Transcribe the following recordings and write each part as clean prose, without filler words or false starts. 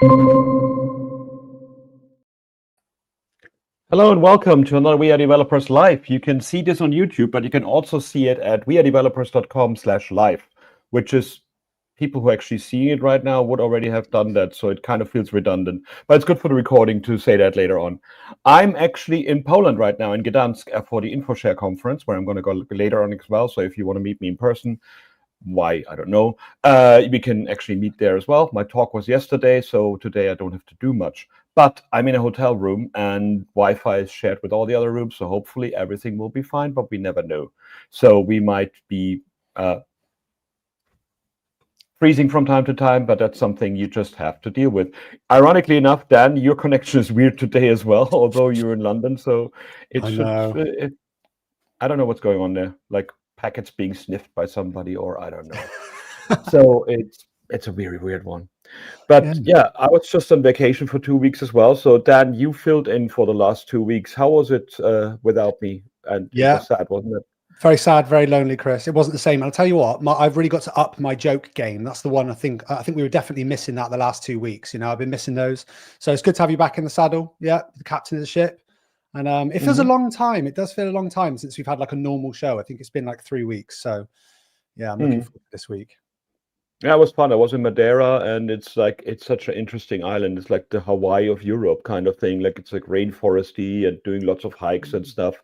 Hello and welcome to another We Are Developers Live. You can see this on YouTube, but you can also see it at wearedevelopers.com/live, which is people who actually see it right now would already have done that. So it kind of feels redundant, but it's good for the recording to say that later on. I'm actually in Poland right now in Gdansk for the InfoShare conference, where I'm going to go later on as well. So if you want to meet me in person, why, I don't know. We can actually meet there as well. My talk was yesterday, so today I don't have to do much. But I'm in a hotel room and Wi-Fi is shared with all the other rooms, so hopefully everything will be fine, but we never know. So we might be freezing from time to time, but that's something you just have to deal with. Ironically enough, Dan, your connection is weird today as well, although you're in London, so it I should... know. I don't know what's going on there, like packets being sniffed by somebody, or I don't know. So it's a very weird one. But yeah, I was just on vacation for 2 weeks as well. So Dan, you filled in for the last 2 weeks. How was it without me? And it was sad, wasn't it? Very sad, very lonely, Chris. It wasn't the same. I'll tell you what, I've really got to up my joke game. That's the one I think we were definitely missing that the last 2 weeks. I've been missing those. So it's good to have you back in the saddle. Yeah, the captain of the ship. And it feels a long time. It does feel a long time since we've had like a normal show. I think it's been like 3 weeks. So yeah, I'm looking forward to this week. Yeah, it was fun. I was in Madeira, and it's such an interesting island. It's like the Hawaii of Europe kind of thing. Like it's like rainforesty and doing lots of hikes and stuff.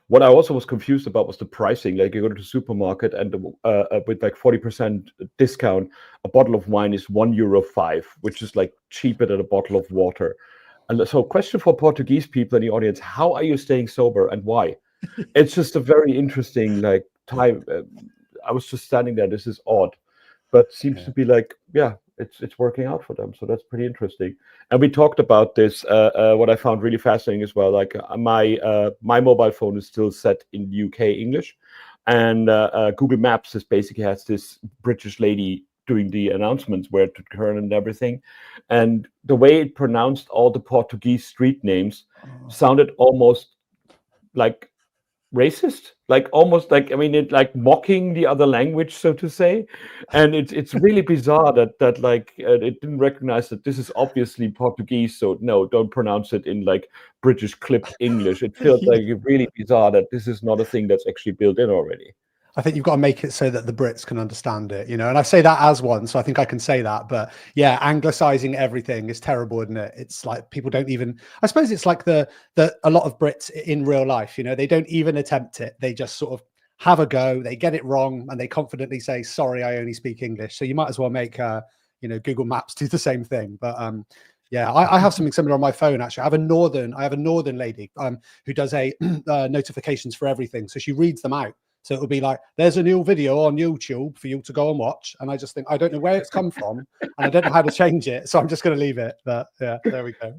What I also was confused about was the pricing. Like you go to the supermarket and with like 40% discount, a bottle of wine is €1.05, which is like cheaper than a bottle of water. And so, question for Portuguese people in the audience: how are you staying sober and why? It's just a very interesting like time. I was just standing there. This is odd, but seems to be like, yeah, it's working out for them. So that's pretty interesting. And we talked about this. What I found really fascinating as well. Like my mobile phone is still set in UK English, and Google Maps basically has this British lady doing the announcements where to turn and everything, and the way it pronounced all the Portuguese street names sounded almost like racist, like almost like, I mean, it like mocking the other language, so to say. And it's really bizarre that like it didn't recognize that this is obviously Portuguese, so no, don't pronounce it in like British clipped English. It feels like really bizarre that this is not a thing that's actually built in already. I think you've got to make it so that the Brits can understand it, and I say that as one, so I think I can say that. But yeah, anglicizing everything is terrible, isn't it? It's like people don't even, I suppose it's like the a lot of Brits in real life, they don't even attempt it. They just sort of have a go, they get it wrong, and they confidently say, sorry, I only speak English. So you might as well make Google Maps do the same thing. But yeah, I have something similar on my phone. Actually, I have a northern lady who does a notifications for everything. So she reads them out. So it'll be like, there's a new video on YouTube for you to go and watch. And I just think, I don't know where it's come from and I don't know how to change it. So I'm just going to leave it. But yeah, there we go.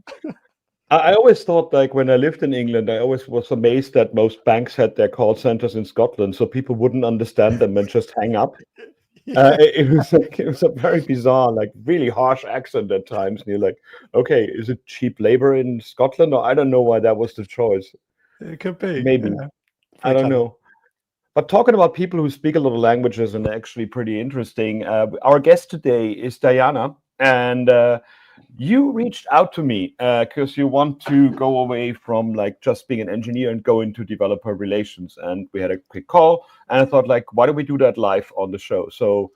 I always thought, like, when I lived in England, I always was amazed that most banks had their call centers in Scotland, so people wouldn't understand them and just hang up. It was a very bizarre, like really harsh accent at times. And you're like, okay, is it cheap labor in Scotland? Or I don't know why that was the choice. It could be. Maybe. Yeah. I don't know. But talking about people who speak a lot of languages and actually pretty interesting, our guest today is Dayana, and you reached out to me because you want to go away from like just being an engineer and go into developer relations. And we had a quick call, and I thought, like, why don't we do that live on the show? So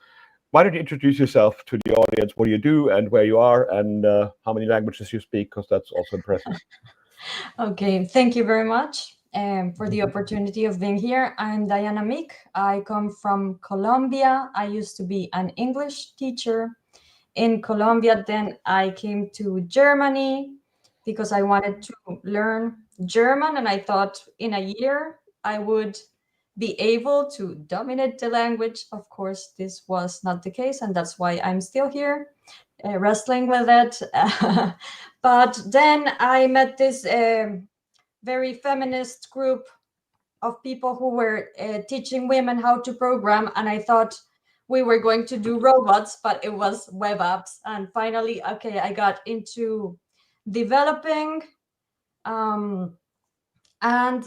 why don't you introduce yourself to the audience? What do you do and where you are, and how many languages you speak? Because that's also impressive. Okay, thank you very much for the opportunity of being here. I'm Dayana Mick. I come from Colombia. I used to be an English teacher in Colombia. Then I came to Germany because I wanted to learn German, and I thought in a year I would be able to dominate the language. Of course, this was not the case, and that's why I'm still here wrestling with it. But then I met this very feminist group of people who were teaching women how to program, and I thought we were going to do robots, but it was web apps. And finally, okay, I got into developing. And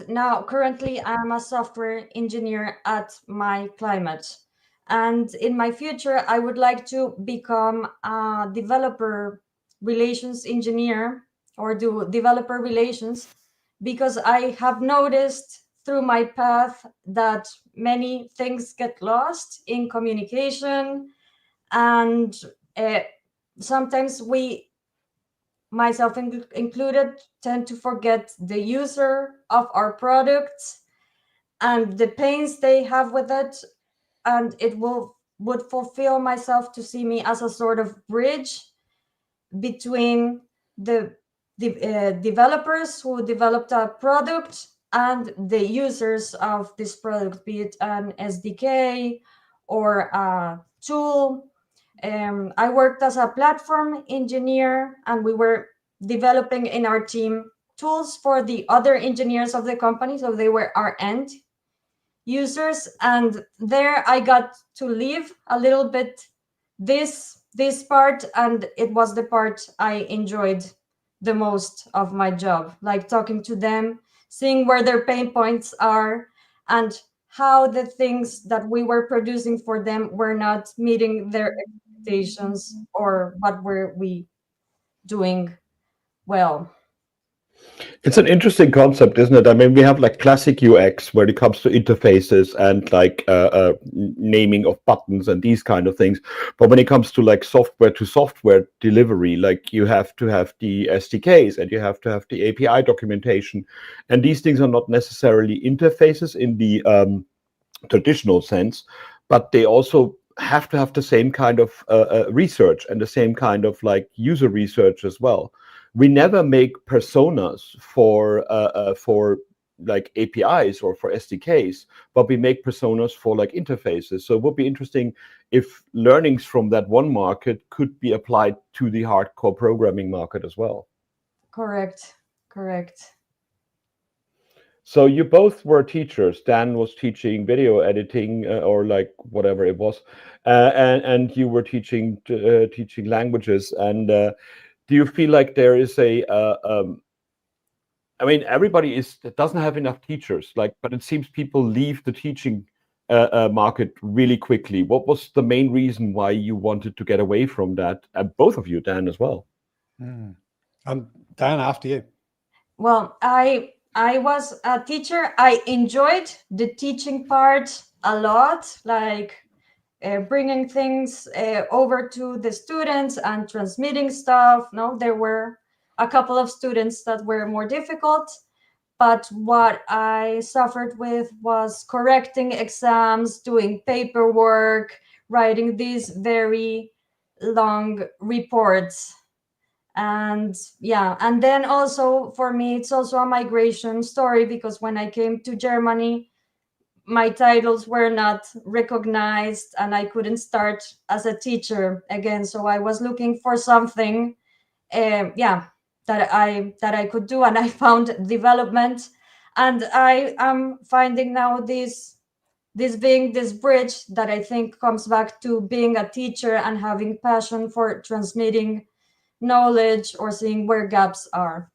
now currently I'm a software engineer at my climate. And in my future, I would like to become a relations engineer or do developer relations, because I have noticed through my path that many things get lost in communication, and sometimes we, myself included, tend to forget the user of our products and the pains they have with it, and it would fulfill myself to see me as a sort of bridge between the developers who developed a product and the users of this product, be it an SDK or a tool. I worked as a platform engineer, and we were developing in our team tools for the other engineers of the company, so they were our end users. And there I got to leave a little bit this part, and it was the part I enjoyed the most of my job, like talking to them, seeing where their pain points are, and how the things that we were producing for them were not meeting their expectations, or what were we doing well. It's an interesting concept, isn't it? I mean, we have like classic UX where it comes to interfaces and like naming of buttons and these kind of things. But when it comes to like software to software delivery, like you have to have the SDKs and you have to have the API documentation. And these things are not necessarily interfaces in the traditional sense, but they also have to have the same kind of research and the same kind of like user research as well. We never make personas for like APIs or for SDKs, but we make personas for like interfaces. So it would be interesting if learnings from that one market could be applied to the hardcore programming market as well. Correct. So you both were teachers. Dan was teaching video editing or like whatever it was, and you were teaching languages. And do you feel like there is I mean, everybody doesn't have enough teachers, like, but it seems people leave the teaching market really quickly. What was the main reason why you wanted to get away from that? Both of you, Dan, as well. Dan, after you. Well, I was a teacher. I enjoyed the teaching part a lot, like bringing things over to the students and transmitting stuff. No, there were a couple of students that were more difficult, but what I suffered with was correcting exams, doing paperwork, writing these very long reports. And yeah, and then also for me it's also a migration story, because when I came to Germany, my titles were not recognized and I couldn't start as a teacher again. So I was looking for something that I could do, and I found development. And I am finding now this being this bridge that I think comes back to being a teacher and having passion for transmitting knowledge or seeing where gaps are.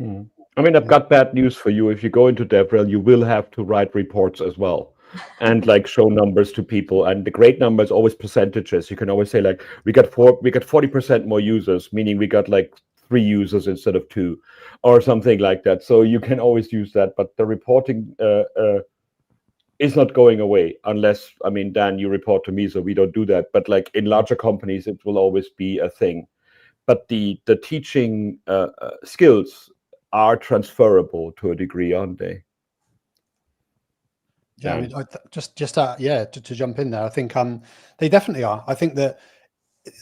I mean, I've got bad news for you. If you go into DevRel, you will have to write reports as well and like show numbers to people. And the great number is always percentages. You can always say like, we got 40% more users, meaning we got like 3 users instead of 2 or something like that. So you can always use that, but the reporting is not going away unless, I mean, Dan, you report to me, so we don't do that. But like in larger companies, it will always be a thing. But the teaching skills are transferable to a degree, aren't they? Yeah, I mean, to jump in there, I think they definitely are. I think that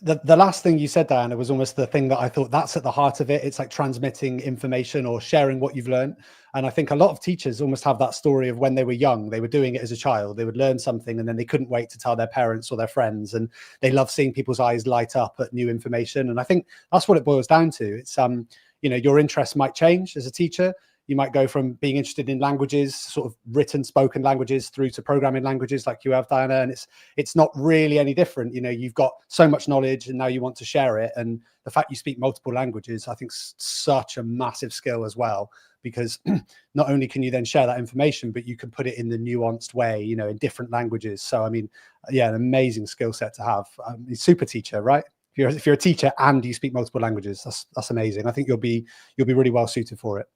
the last thing you said, Diana, was almost the thing that I thought that's at the heart of it. It's like transmitting information or sharing what you've learned. And I think a lot of teachers almost have that story of when they were young, they were doing it as a child, they would learn something and then they couldn't wait to tell their parents or their friends. And they love seeing people's eyes light up at new information. And I think that's what it boils down to. It's, you know, your interests might change as a teacher. You might go from being interested in languages, sort of written, spoken languages, through to programming languages like you have, Diana. And it's not really any different. You know, you've got so much knowledge and now you want to share it. And the fact you speak multiple languages, I think, is such a massive skill as well, because not only can you then share that information, but you can put it in the nuanced way, you know, in different languages. So, I mean, yeah, an amazing skill set to have. Super teacher, right? If you're a teacher and you speak multiple languages, that's amazing. I think you'll be really well suited for it.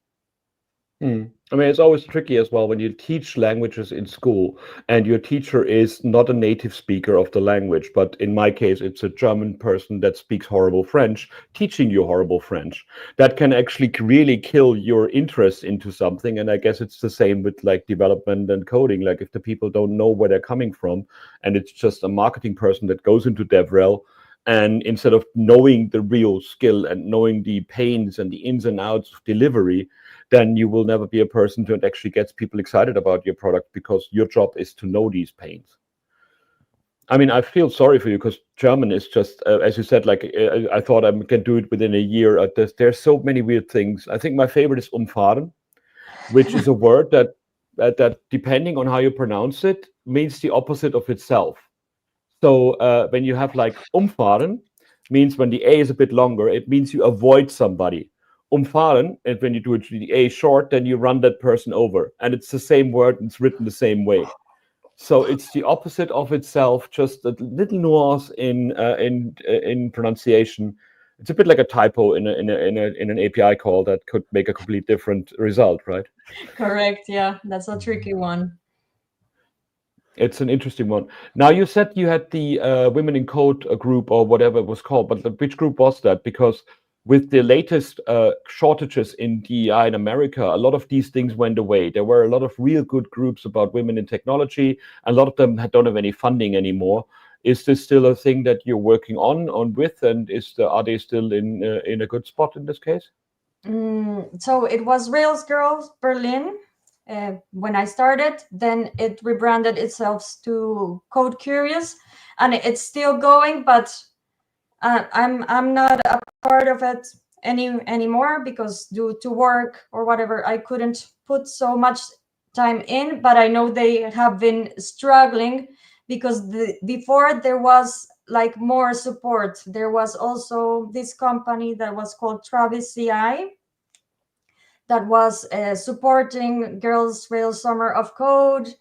I mean, it's always tricky as well when you teach languages in school and your teacher is not a native speaker of the language, but in my case, it's a German person that speaks horrible French, teaching you horrible French. That can actually really kill your interest into something. And I guess it's the same with like development and coding. Like if the people don't know where they're coming from and it's just a marketing person that goes into DevRel, and instead of knowing the real skill and knowing the pains and the ins and outs of delivery, then you will never be a person that actually gets people excited about your product, because your job is to know these pains. I mean, I feel sorry for you because German is just, as you said, like I thought I can do it within a year. There's so many weird things. I think my favorite is umfahren, which is a word that depending on how you pronounce it, means the opposite of itself. So when you have like umfahren, means when the A is a bit longer, it means you avoid somebody. Umfahren, and when you do it the A short, then you run that person over. And it's the same word, and it's written the same way. So it's the opposite of itself, just a little nuance in pronunciation. It's a bit like a typo in an API call that could make a complete different result, right? Correct. Yeah, that's a tricky one. It's an interesting one. Now, you said you had the Women in Code group or whatever it was called, but which group was that? Because with the latest shortages in DEI in America, a lot of these things went away. There were a lot of real good groups about women in technology. A lot of them don't have any funding anymore. Is this still a thing that you're working on with, and are they still in a good spot in this case? So it was Rails Girls Berlin when I started. Then it rebranded itself to Code Curious, and it's still going, but I'm not a part of it anymore because due to work or whatever, I couldn't put so much time in. But I know they have been struggling because before there was like more support. There was also this company that was called Travis CI that was supporting Girls Rails Summer of Code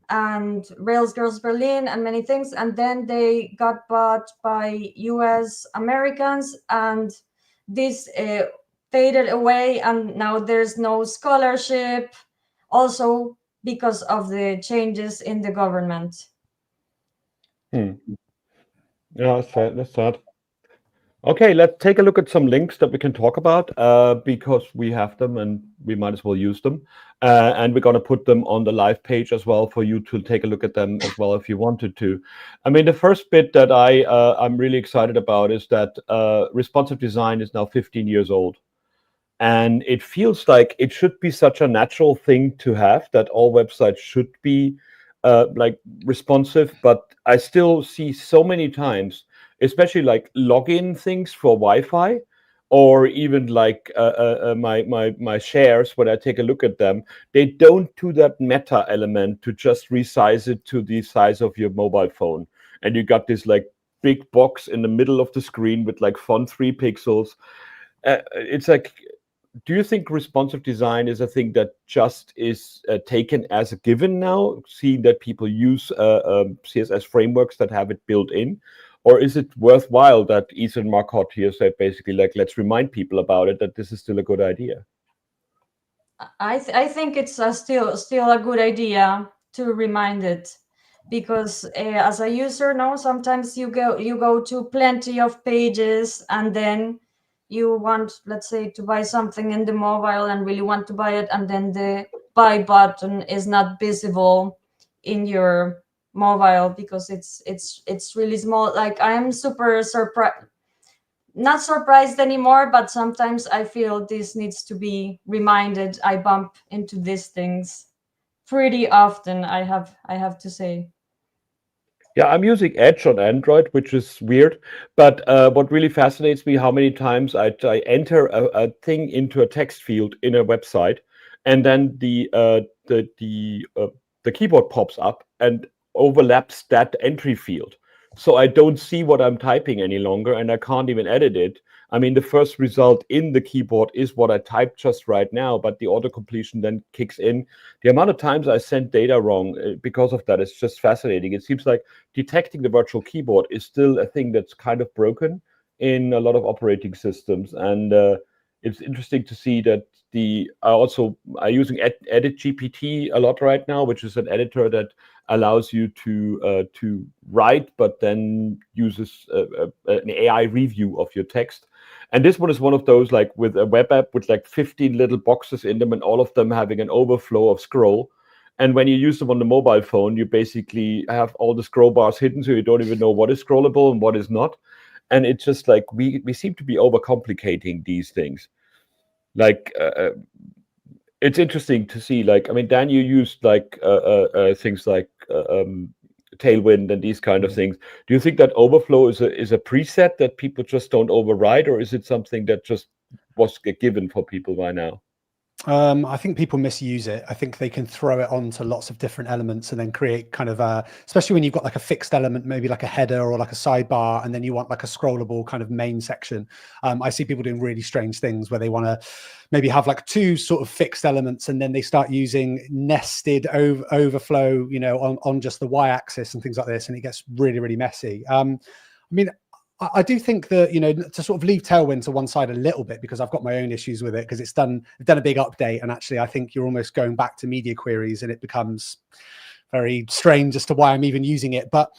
and Rails Girls Berlin and many things. And then they got bought by US Americans, and this faded away, and now there's no scholarship, also because of the changes in the government. Yeah, that's sad. Okay, let's take a look at some links that we can talk about because we have them and we might as well use them. And we're going to put them on the live page as well for you to take a look at them as well if you wanted to. I mean, the first bit that I'm really excited about is that responsive design is now 15 years old. And it feels like it should be such a natural thing to have, that all websites should be like responsive. But I still see so many times, especially like login things for Wi-Fi, or even like my shares, when I take a look at them, they don't do that meta element to just resize it to the size of your mobile phone. And you got this like big box in the middle of the screen with like font 3 pixels. It's like, do you think responsive design is a thing that just is taken as a given now, seeing that people use CSS frameworks that have it built in? Or is it worthwhile that Ethan Marcotte here said basically like, let's remind people about it, that this is still a good idea? I think it's still a good idea to remind it, because as a user now, sometimes you go to plenty of pages, and then you want, let's say, to buy something in the mobile and really want to buy it, and then the buy button is not visible in your mobile because it's really small. Like, I'm super surprised, not surprised anymore, but sometimes I feel this needs to be reminded. I bump into these things pretty often, I have to say. Yeah, I'm using Edge on Android, which is weird. But what really fascinates me, how many times I enter a thing into a text field in a website, and then the keyboard pops up and overlaps that entry field. So I don't see what I'm typing any longer, and I can't even edit it. I mean, the first result in the keyboard is what I typed just right now, but the auto-completion then kicks in. The amount of times I sent data wrong because of that is just fascinating. It seems like detecting the virtual keyboard is still a thing that's kind of broken in a lot of operating systems, and it's interesting to see that I'm using Edit GPT a lot right now, which is an editor that allows you to write, but then uses an AI review of your text. And this one is one of those, like with a web app with like 15 little boxes in them, and all of them having an overflow of scroll. And when you use them on the mobile phone, you basically have all the scroll bars hidden, so you don't even know what is scrollable and what is not. And it's just like we seem to be overcomplicating these things. Like it's interesting to see. Like, I mean, Dan, you used like things like Tailwind and these kind of things. Do you think that overflow is a preset that people just don't override, or is it something that just was a given for people by now? I think people misuse it. I think they can throw it onto lots of different elements and then create kind of especially when you've got like a fixed element, maybe like a header or like a sidebar, and then you want like a scrollable kind of main section. I see people doing really strange things where they want to maybe have like two sort of fixed elements, and then they start using nested overflow, you know, on just the y-axis and things like this, and it gets really, really messy. I mean, I do think that, you know, to sort of leave Tailwind to one side a little bit, because I've got my own issues with it, because it's done a big update, and actually I think you're almost going back to media queries, and it becomes very strange as to why I'm even using it. But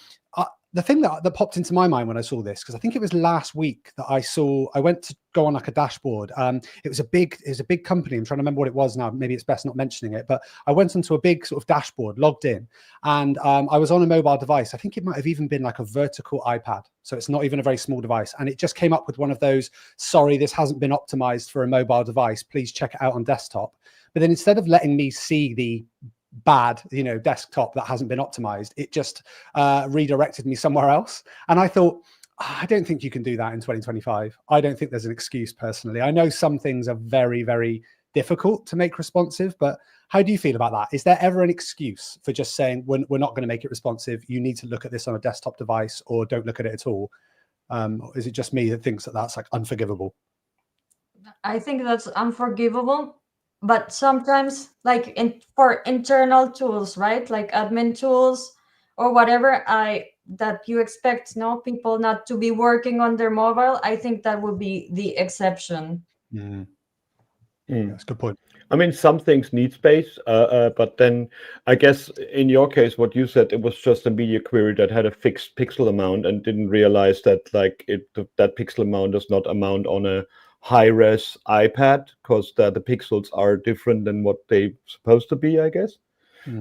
the thing that popped into my mind when I saw this, because I think it was last week that I went to go on like a dashboard. It was a big company. I'm trying to remember what it was now. Maybe it's best not mentioning it, but I went onto a big sort of dashboard, logged in, and I was on a mobile device. I think it might have even been like a vertical iPad. So it's not even a very small device. And it just came up with one of those, sorry, this hasn't been optimized for a mobile device. Please check it out on desktop. But then instead of letting me see the bad, you know, desktop that hasn't been optimized, it just redirected me somewhere else. And I thought, I don't think you can do that in 2025. I don't think there's an excuse personally. I know some things are very, very difficult to make responsive, but how do you feel about that? Is there ever an excuse for just saying, we're not going to make it responsive, you need to look at this on a desktop device, or don't look at it at all? Is it just me that thinks that that's like unforgivable? I think that's unforgivable. But sometimes, like for internal tools, right, like admin tools or whatever, that you expect people not to be working on their mobile, I think that would be the exception. That's a good point. I mean, some things need space, but then I guess in your case, what you said, it was just a media query that had a fixed pixel amount and didn't realize that like that pixel amount does not amount on a high-res iPad, because the pixels are different than what they're supposed to be, I guess.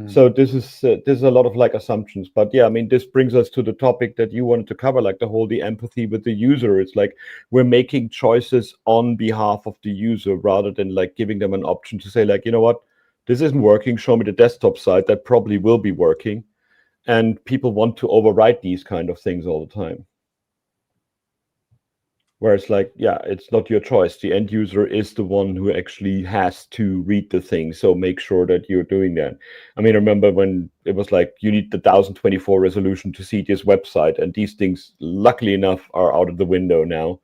So this is a lot of like assumptions, but yeah, I mean, this brings us to the topic that you wanted to cover, like the empathy with the user. It's like we're making choices on behalf of the user rather than like giving them an option to say like, you know what, this isn't working, show me the desktop side that probably will be working. And people want to overwrite these kind of things all the time. Whereas like, yeah, it's not your choice. The end user is the one who actually has to read the thing. So make sure that you're doing that. I mean, I remember when it was like, you need the 1024 resolution to see this website. And these things, luckily enough, are out of the window now.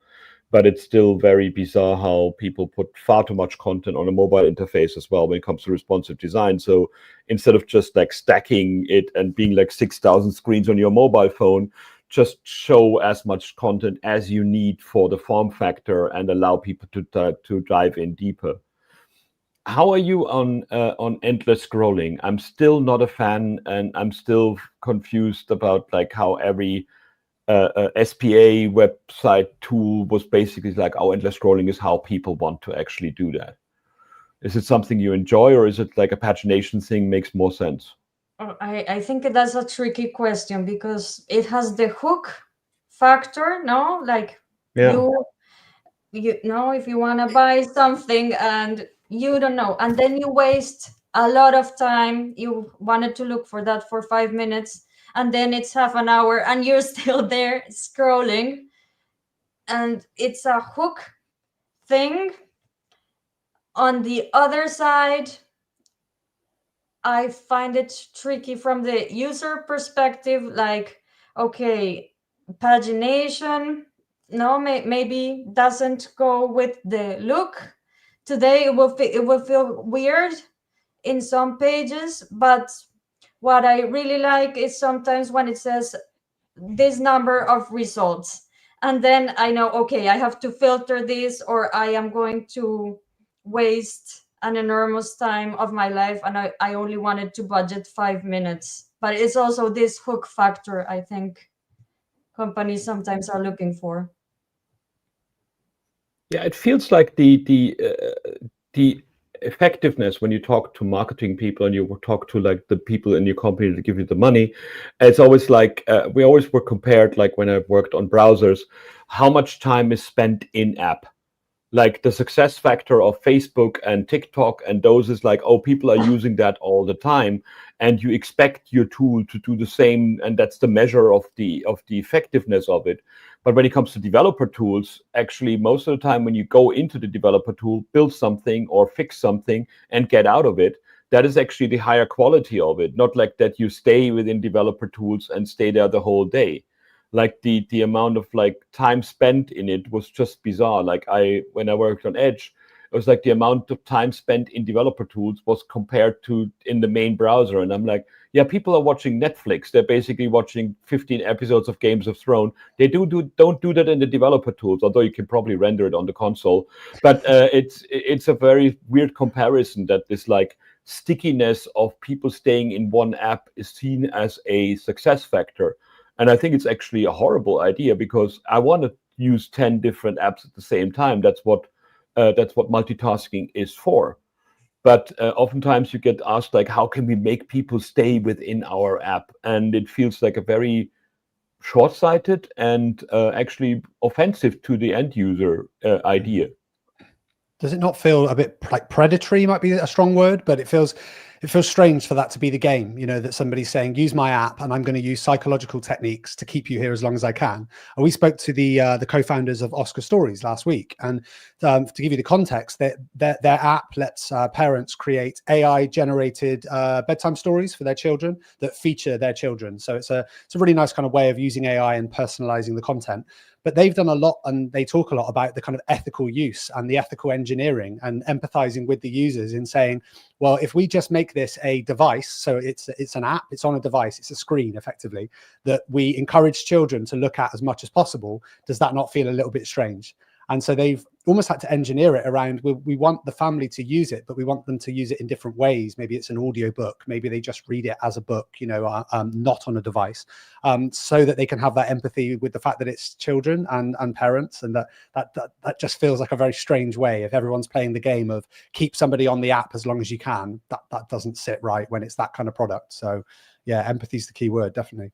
But it's still very bizarre how people put far too much content on a mobile interface as well when it comes to responsive design. So instead of just like stacking it and being like 6,000 screens on your mobile phone, just show as much content as you need for the form factor and allow people to dive in deeper. How are you on endless scrolling? I'm still not a fan, and I'm still confused about like how every SPA website tool was basically like, oh, endless scrolling is how people want to actually do that. Is it something you enjoy, or is it like a pagination thing makes more sense? I think that's a tricky question, because it has the hook factor, no? Like, yeah, you know, if you want to buy something and you don't know, and then you waste a lot of time, you wanted to look for that for 5 minutes, and then it's half an hour and you're still there scrolling, and it's a hook thing. On the other side, I find it tricky from the user perspective, like, okay, pagination, no, maybe doesn't go with the look. Today it will feel weird in some pages, but what I really like is sometimes when it says this number of results, And then I know, okay, I have to filter this, or I am going to waste an enormous time of my life, and I only wanted to budget 5 minutes. But it's also this hook factor, I think companies sometimes are looking for. Yeah, it feels like the effectiveness when you talk to marketing people and you talk to like the people in your company that give you the money. It's always like we always were compared, like when I've worked on browsers, how much time is spent in app. Like the success factor of Facebook and TikTok and those is like, oh, people are using that all the time, and you expect your tool to do the same, and that's the measure of the effectiveness of it. But when it comes to developer tools, actually most of the time when you go into the developer tool, build something or fix something and get out of it, that is actually the higher quality of it. Not like that you stay within developer tools and stay there the whole day. Like the amount of like time spent in it was just bizarre. Like when I worked on Edge, it was like the amount of time spent in developer tools was compared to in the main browser. And I'm like, yeah, people are watching Netflix. They're basically watching 15 episodes of Games of Thrones. They don't do that in the developer tools, although you can probably render it on the console. But it's a very weird comparison that this like stickiness of people staying in one app is seen as a success factor. And I think it's actually a horrible idea, because I want to use 10 different apps at the same time. That's what multitasking is for. But oftentimes you get asked, like, how can we make people stay within our app? And it feels like a very short-sighted and actually offensive to the end user idea. Does it not feel a bit like predatory? Might be a strong word, but it feels strange for that to be the game. You know, that somebody's saying, use my app and I'm going to use psychological techniques to keep you here as long as I can. And we spoke to the co-founders of Oscar Stories last week, and to give you the context, their app lets parents create AI generated bedtime stories for their children that feature their children. So it's a really nice kind of way of using AI and personalizing the content. But they've done a lot, and they talk a lot about the kind of ethical use and the ethical engineering and empathizing with the users in saying, well, if we just make this a device, so it's an app, it's on a device, it's a screen effectively, that we encourage children to look at as much as possible, does that not feel a little bit strange? And so they've almost had to engineer it around, we want the family to use it, but we want them to use it in different ways. Maybe it's an audio book. Maybe they just read it as a book, you know, not on a device, so that they can have that empathy with the fact that it's children and parents. And that just feels like a very strange way. If everyone's playing the game of keep somebody on the app as long as you can, that doesn't sit right when it's that kind of product. So yeah, empathy is the key word, definitely.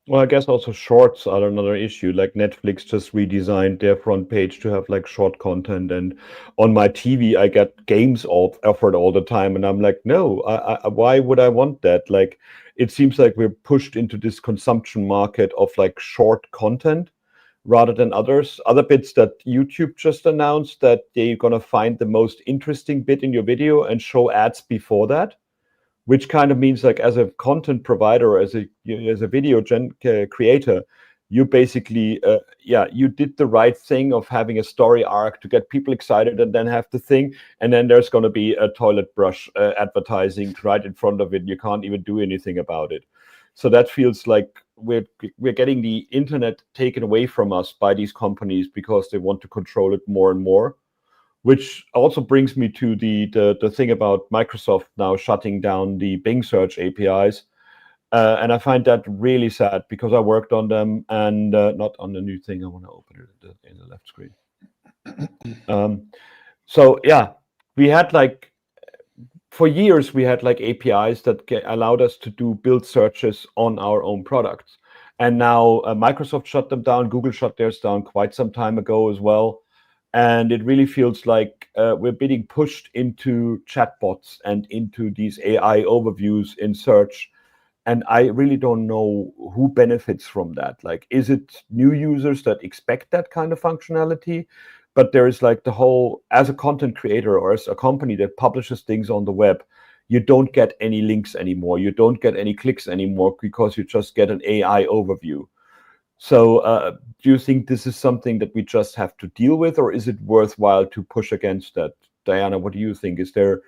Well, I guess also shorts are another issue. Like Netflix just redesigned their front page to have like short content, and on my TV I get games offered all the time, and I'm like, no, why would I want that? Like, it seems like we're pushed into this consumption market of like short content rather than other bits that YouTube just announced, that they're gonna find the most interesting bit in your video and show ads before that. Which kind of means, like, as a content provider, or as a video creator, you basically you did the right thing of having a story arc to get people excited, and then have the thing, and then there's going to be a toilet brush advertising right in front of it. You can't even do anything about it. So that feels like we're getting the internet taken away from us by these companies because they want to control it more and more. Which also brings me to the thing about Microsoft now shutting down the Bing search APIs. And I find that really sad, because I worked on them, and not on the new thing. I want to open it in the left screen. So yeah, we had like, for years, we had like APIs that allowed us to do build searches on our own products. And now Microsoft shut them down. Google shut theirs down quite some time ago as well. And it really feels like we're being pushed into chatbots and into these AI overviews in search. And I really don't know who benefits from that. Like, is it new users that expect that kind of functionality? But there is like the whole, as a content creator or as a company that publishes things on the web, you don't get any links anymore. You don't get any clicks anymore, because you just get an AI overview. So do you think this is something that we just have to deal with, or is it worthwhile to push against that? Dayana, what do you think? Is there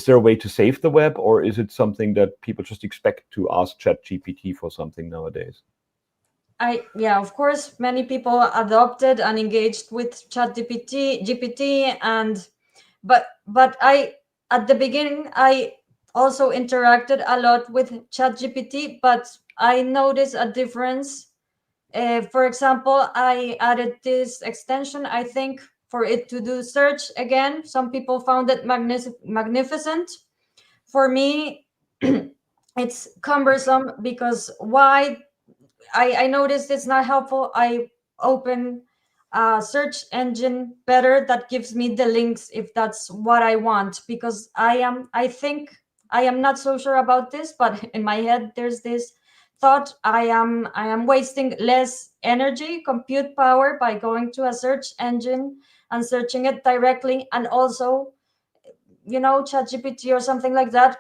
a way to save the web, or is it something that people just expect to ask ChatGPT for something nowadays? yeah, of course, many people adopted and engaged with GPT, and but I at the beginning I also interacted a lot with ChatGPT, but I noticed a difference. For example, I added this extension, I think, for it to do search again. Some people found it magnificent. For me, it's cumbersome because why I noticed it's not helpful. I open a search engine better that gives me the links if that's what I want, because I think I am not so sure about this, but in my head there's this thought I am wasting less energy, compute power, by going to a search engine and searching it directly. And also, ChatGPT or something like that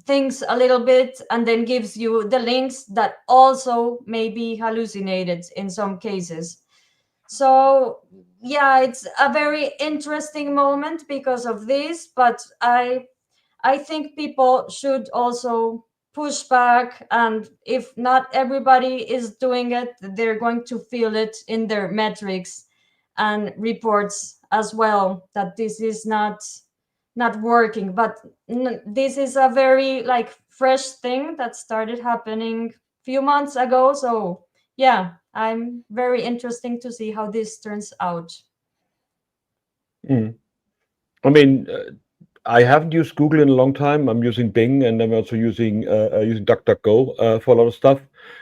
thinks a little bit and then gives you the links that also may be hallucinated in some cases. So yeah, it's a very interesting moment because of this, but I think people should also push back, and if not everybody is doing it, they're going to feel it in their metrics and reports as well, that this is not working. But this is a very like fresh thing that started happening few months ago. So yeah, I'm very interesting to see how this turns out. Mm. I mean, I haven't used Google in a long time. I'm using Bing, and I'm also using DuckDuckGo for a lot of stuff.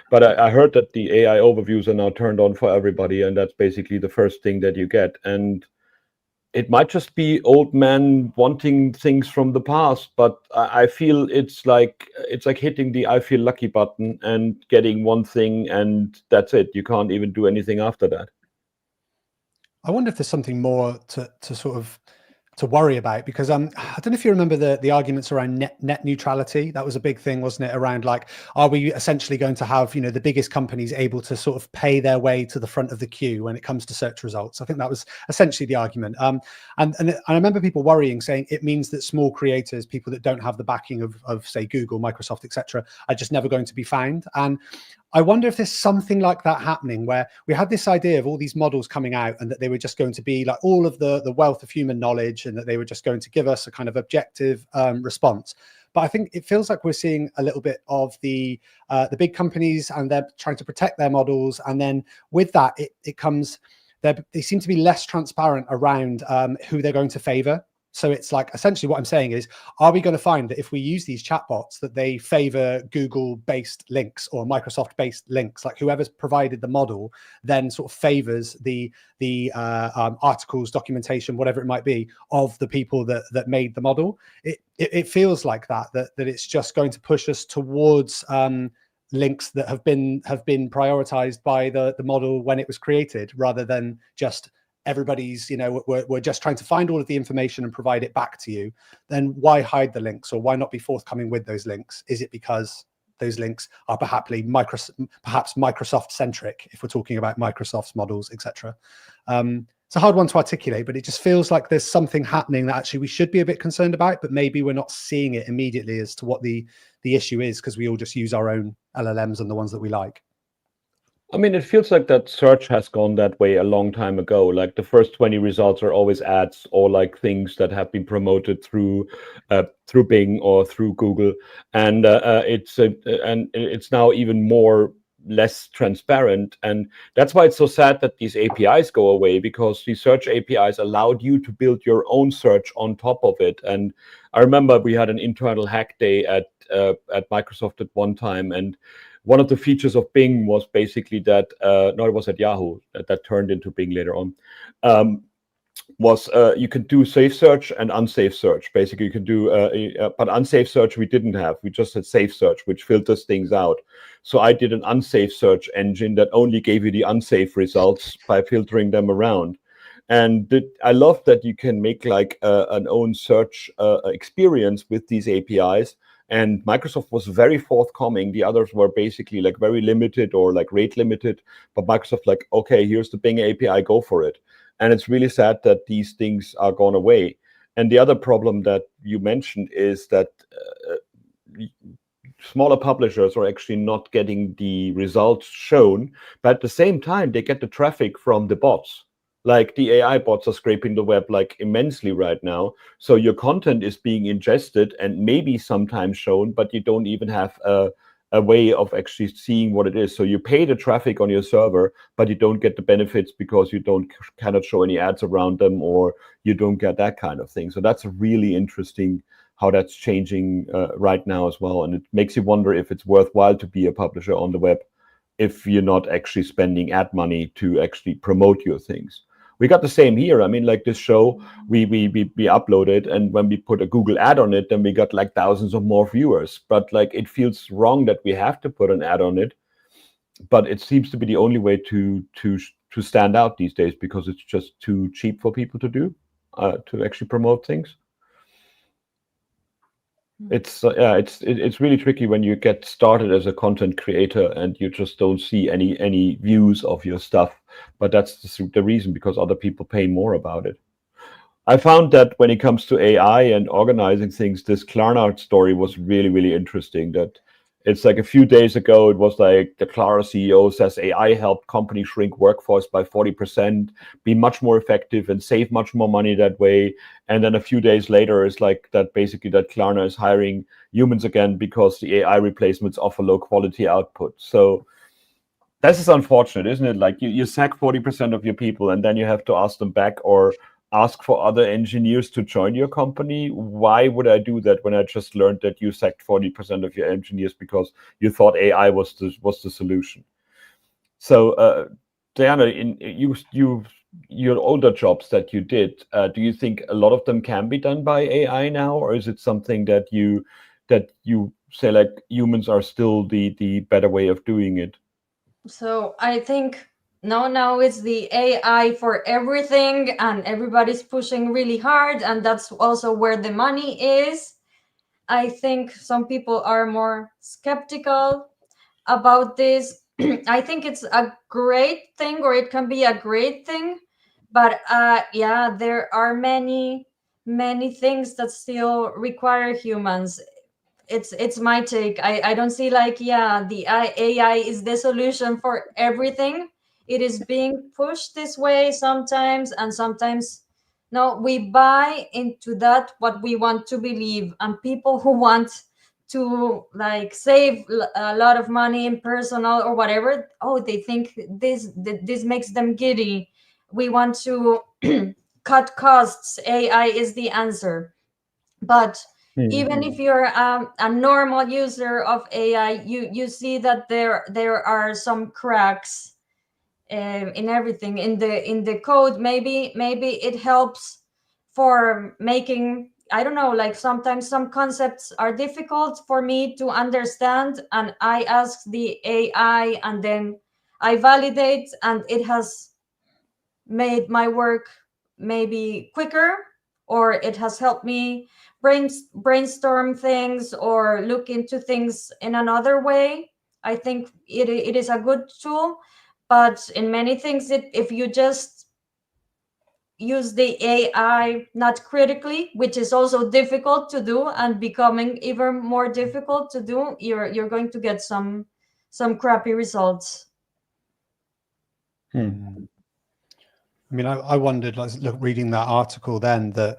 But I heard that the AI overviews are now turned on for everybody, and that's basically the first thing that you get. And it might just be old men wanting things from the past, but I feel it's like hitting the "I feel lucky" button and getting one thing, and that's it. You can't even do anything after that. I wonder if there's something more to sort of to worry about, because I don't know if you remember the arguments around net neutrality. That was a big thing, wasn't it? Around like, are we essentially going to have, the biggest companies able to sort of pay their way to the front of the queue when it comes to search results? I think that was essentially the argument. And I remember people worrying, saying it means that small creators, people that don't have the backing of say Google, Microsoft, etc., are just never going to be found. And I wonder if there's something like that happening, where we had this idea of all these models coming out and that they were just going to be like all of the wealth of human knowledge, and that they were just going to give us a kind of objective response. But I think it feels like we're seeing a little bit of the big companies, and they're trying to protect their models. And then with that, it comes, they seem to be less transparent around who they're going to favor. So it's like, essentially what I'm saying is, are we going to find that if we use these chatbots, that they favor Google-based links or Microsoft-based links? Like whoever's provided the model then sort of favors the articles, documentation, whatever it might be, of the people that made the model. It feels like that it's just going to push us towards links that have been prioritized by the model when it was created, rather than just everybody's, we're just trying to find all of the information and provide it back to you. Then why hide the links, or why not be forthcoming with those links? Is it because those links are perhaps Microsoft centric, if we're talking about Microsoft's models, etc.? It's a hard one to articulate, but it just feels like there's something happening that actually we should be a bit concerned about, but maybe we're not seeing it immediately as to what the issue is, because we all just use our own LLMs and the ones that we like. I mean, it feels like that search has gone that way a long time ago. Like the first 20 results are always ads, or like things that have been promoted through Bing or through Google, and it's now even less transparent. And that's why it's so sad that these APIs go away, because the search APIs allowed you to build your own search on top of it. And I remember we had an internal hack day at Microsoft at one time, and one of the features of Bing was basically that, no, it was at Yahoo that turned into Bing later on, was you could do safe search and unsafe search. Basically, you could do, but unsafe search we didn't have. We just had safe search, which filters things out. So I did an unsafe search engine that only gave you the unsafe results by filtering them around. And I love that you can make like an own search experience with these APIs. And Microsoft was very forthcoming. The others were basically like very limited or like rate limited. But Microsoft like, okay, here's the Bing API, go for it. And it's really sad that these things are gone away. And the other problem that you mentioned is that smaller publishers are actually not getting the results shown, but at the same time, they get the traffic from the bots. Like the AI bots are scraping the web like immensely right now. So your content is being ingested and maybe sometimes shown, but you don't even have a way of actually seeing what it is. So you pay the traffic on your server, but you don't get the benefits because you cannot show any ads around them, or you don't get that kind of thing. So that's really interesting how that's changing right now as well. And it makes you wonder if it's worthwhile to be a publisher on the web if you're not actually spending ad money to actually promote your things. We got the same here. I mean, like this show, we uploaded, and when we put a Google ad on it, then we got like thousands of more viewers. But like, it feels wrong that we have to put an ad on it. But it seems to be the only way to stand out these days, because it's just too cheap for people to do, to actually promote things. It's really tricky when you get started as a content creator and you just don't see any views of your stuff. But that's the reason, because other people pay more about it. I found that when it comes to AI and organizing things, this Klarna story was really, really interesting. That it's like a few days ago, it was like the Klarna CEO says AI helped companies shrink workforce by 40%, be much more effective and save much more money that way. And then a few days later, it's like that basically that Klarna is hiring humans again because the AI replacements offer low quality output. So this is unfortunate, isn't it? Like you sack 40% of your people and then you have to ask them back or ask for other engineers to join your company. Why would I do that when I just learned that you sacked 40% of your engineers because you thought AI was the solution? So Dayana, in your older jobs that you did, do you think a lot of them can be done by AI now, or is it something that you say like humans are still the better way of doing it? So I think now it's the AI for everything, and everybody's pushing really hard, and that's also where the money is. I think some people are more skeptical about this. I think it's a great thing, or it can be a great thing, but yeah, there are many things that still require humans. It's my take. I don't see like, yeah, the AI is the solution for everything. It is being pushed this way sometimes, and sometimes no, we buy into that what we want to believe, and people who want to like save a lot of money in personal or whatever, oh, they think this makes them giddy. We want to cut costs, AI is the answer. But even if you're a normal user of AI, you see that there are some cracks in everything, in the code. Maybe it helps for making, I don't know, like sometimes some concepts are difficult for me to understand, and I ask the AI, and then I validate, and it has made my work maybe quicker, or it has helped me brainstorm things or look into things in another way. I think it is a good tool, but in many things, if you just use the AI not critically, which is also difficult to do and becoming even more difficult to do, you're going to get some crappy results. I mean, I wondered, like, look, reading that article then, that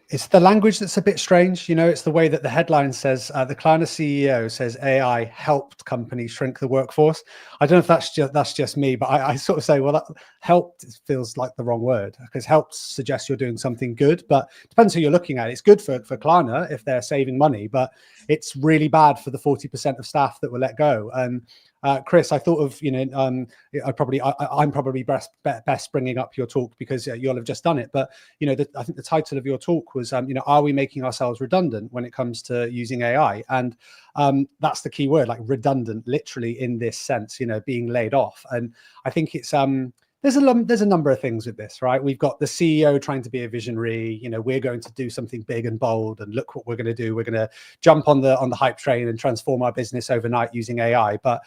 it's the language that's a bit strange. You know, it's the way that the headline says, the Klarna CEO says AI helped companies shrink the workforce. I don't know if that's just me, but I sort of say, well, that helped feels like the wrong word, because helped suggests you're doing something good, but it depends who you're looking at. It's good for Klarna if they're saving money, but it's really bad for the 40% of staff that were let go. And Chris, I thought of, you know, I'm probably best bringing up your talk because you'll have just done it. But, you know, I think the title of your talk was, you know, are we making ourselves redundant when it comes to using AI? And that's the key word, like redundant, literally in this sense, you know, being laid off. And I think it's there's a number of things with this, right? We've got the CEO trying to be a visionary, you know, we're going to do something big and bold, and look what we're going to do. We're going to jump on the hype train and transform our business overnight using AI. But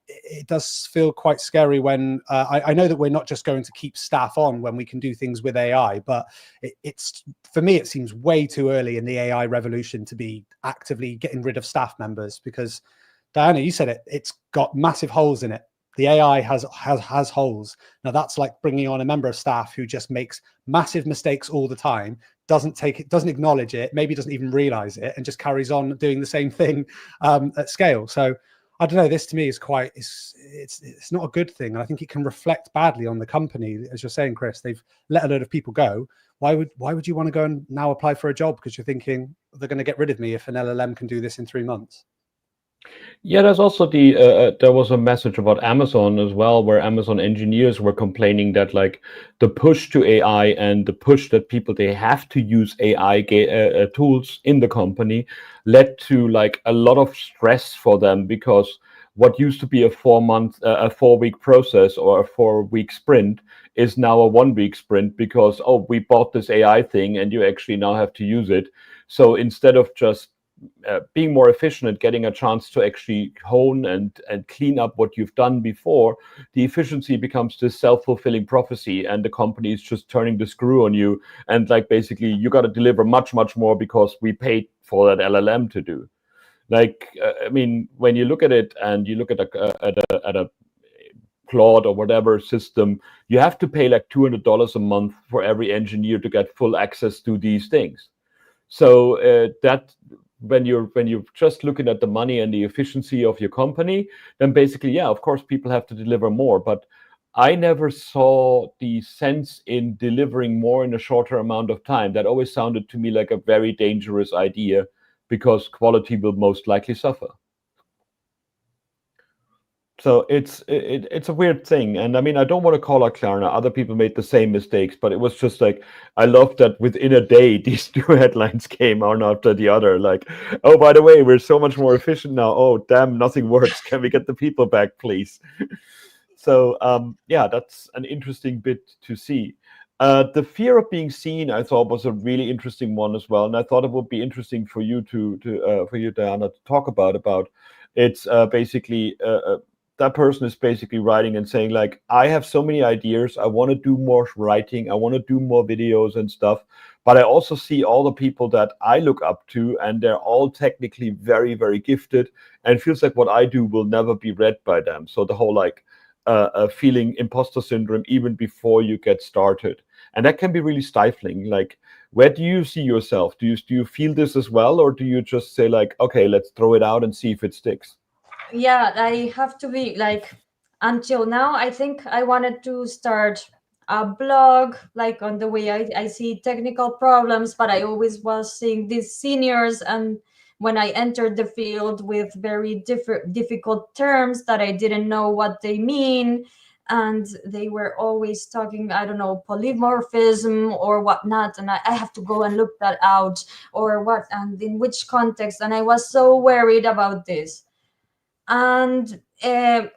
it does feel quite scary when I know that we're not just going to keep staff on when we can do things with AI, but it's for me, it seems way too early in the AI revolution to be actively getting rid of staff members, because Dayana, you said it, it's got massive holes in it. The AI has holes. Now that's like bringing on a member of staff who just makes massive mistakes all the time, doesn't acknowledge it, maybe doesn't even realize it, and just carries on doing the same thing at scale. So I don't know, this to me is quite, it's not a good thing. And I think it can reflect badly on the company. As you're saying, Chris, they've let a load of people go. Why would you want to go and now apply for a job because you're thinking they're going to get rid of me if an LLM can do this in 3 months? Yeah, there's also there was a message about Amazon as well, where Amazon engineers were complaining that like the push to AI and the push that they have to use AI tools in the company led to like a lot of stress for them, because what used to be a 4-week process or a 4-week sprint is now a 1-week sprint, because, oh, we bought this AI thing and you actually now have to use it. So instead of just being more efficient and getting a chance to actually hone and clean up what you've done before, the efficiency becomes this self-fulfilling prophecy, and the company is just turning the screw on you, and like basically you got to deliver much more because we paid for that LLM to do. Like I mean, when you look at it and you look at a Claude or whatever system, you have to pay like $200 a month for every engineer to get full access to these things. So that when you're just looking at the money and the efficiency of your company, then basically, yeah, of course, people have to deliver more. But I never saw the sense in delivering more in a shorter amount of time. That always sounded to me like a very dangerous idea, because quality will most likely suffer. So it's a weird thing. And I mean, I don't want to call out Klarna. Other people made the same mistakes, but it was just like, I love that within a day, these 2 headlines came one after the other. Like, oh, by the way, we're so much more efficient now. Oh, damn, nothing works. Can we get the people back, please? So yeah, that's an interesting bit to see. The fear of being seen, I thought, was a really interesting one as well. And I thought it would be interesting for you Dayana, to talk about. It's basically that person is basically writing and saying like, I have so many ideas. I want to do more writing. I want to do more videos and stuff. But I also see all the people that I look up to, and they're all technically very, very gifted. And it feels like what I do will never be read by them. So the whole like feeling imposter syndrome even before you get started. And that can be really stifling. Like, where do you see yourself? Do you feel this as well? Or do you just say like, okay, let's throw it out and see if it sticks? Yeah, I have to be like, until now, I think I wanted to start a blog, like on the way I see technical problems, but I always was seeing these seniors, and when I entered the field with very difficult terms that I didn't know what they mean, and they were always talking, I don't know, polymorphism or whatnot, and I have to go and look that out, or what, and in which context, and I was so worried about this. And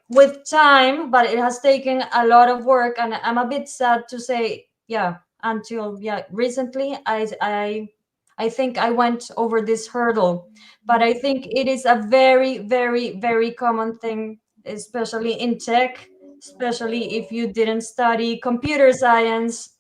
with time, but it has taken a lot of work, and I'm a bit sad to say, yeah, until recently, I think I went over this hurdle. But I think it is a very, very, very common thing, especially in tech, especially if you didn't study computer science,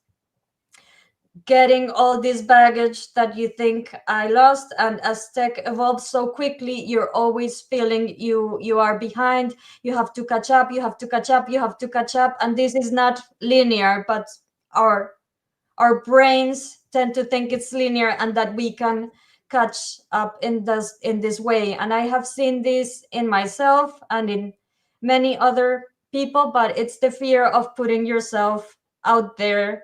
getting all this baggage that you think I lost. And as tech evolves so quickly, you're always feeling you are behind. You have to catch up, you have to catch up, you have to catch up. And this is not linear, but our brains tend to think it's linear and that we can catch up in this way. And I have seen this in myself and in many other people, but it's the fear of putting yourself out there